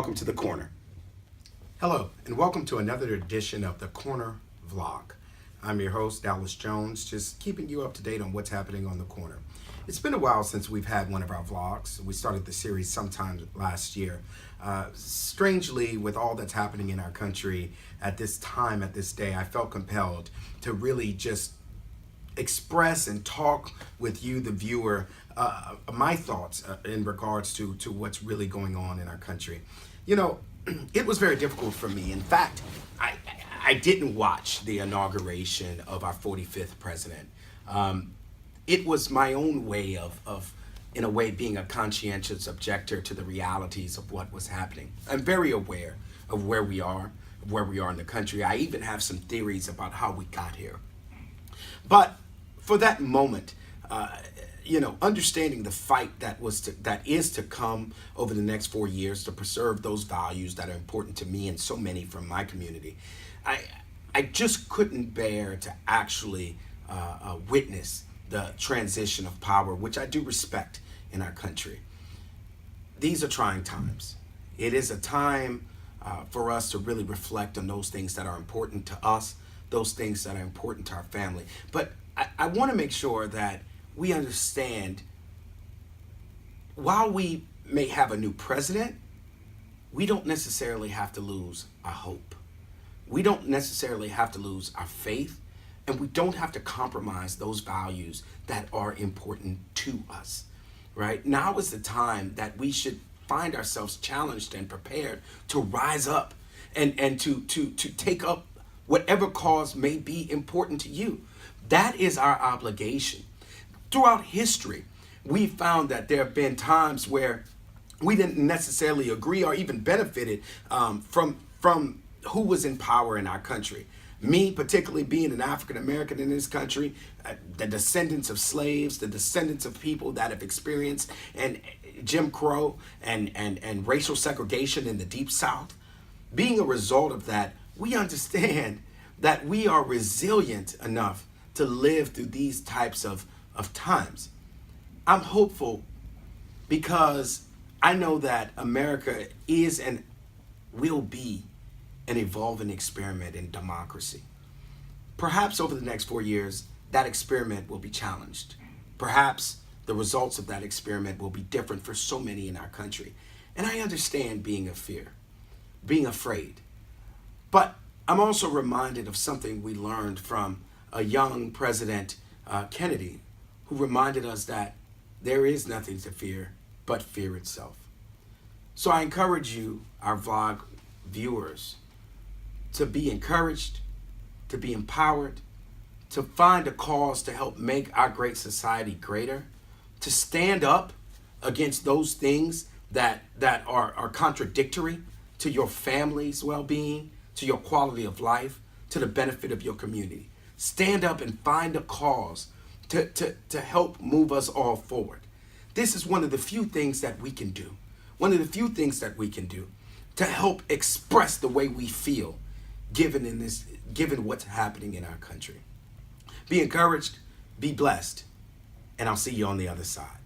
welcome to The Corner. Hello, and welcome to another edition of The Corner Vlog. I'm your host, Dallas Jones, just keeping you up to date on what's happening on The Corner. It's been a while since we've had one of our vlogs. We started the series sometime last year. Strangely, with all that's happening in our country at this time, at this day, I felt compelled to really just express and talk with you, the viewer, my thoughts in regards to what's really going on in our country. You know, it was very difficult for me. In fact, I didn't watch the inauguration of our 45th president. It was my own way of, in a way, being a conscientious objector to the realities of what was happening. I'm very aware of where we are in the country. I even have some theories about how we got here. But for that moment, understanding the fight that is to come over the next 4 years to preserve those values that are important to me and so many from my community, I just couldn't bear to actually witness the transition of power, which I do respect in our country. These are trying times. It is a time for us to really reflect on those things that are important to us, those things that are important to our family. But I want to make sure that we understand, while we may have a new president, we don't necessarily have to lose our hope. We don't necessarily have to lose our faith, and we don't have to compromise those values that are important to us, right? Now is the time that we should find ourselves challenged and prepared to rise up and to take up whatever cause may be important to you. That is our obligation. Throughout history, we found that there have been times where we didn't necessarily agree or even benefited from who was in power in our country. Me, particularly being an African American in this country, the descendants of slaves, the descendants of people that have experienced and Jim Crow and racial segregation in the Deep South. Being a result of that, we understand that we are resilient enough to live through these types of times. I'm hopeful because I know that America is and will be an evolving experiment in democracy. Perhaps over the next 4 years, that experiment will be challenged. Perhaps the results of that experiment will be different for so many in our country. And I understand being afraid. But I'm also reminded of something we learned from a young President Kennedy, who reminded us that there is nothing to fear but fear itself. So I encourage you, our vlog viewers, to be encouraged, to be empowered, to find a cause to help make our great society greater, to stand up against those things that are contradictory to your family's well-being, to your quality of life, to the benefit of your community. Stand up and find a cause to help move us all forward. This is one of the few things that we can do. One of the few things that we can do to help express the way we feel given what's happening in our country. Be encouraged, be blessed, and I'll see you on the other side.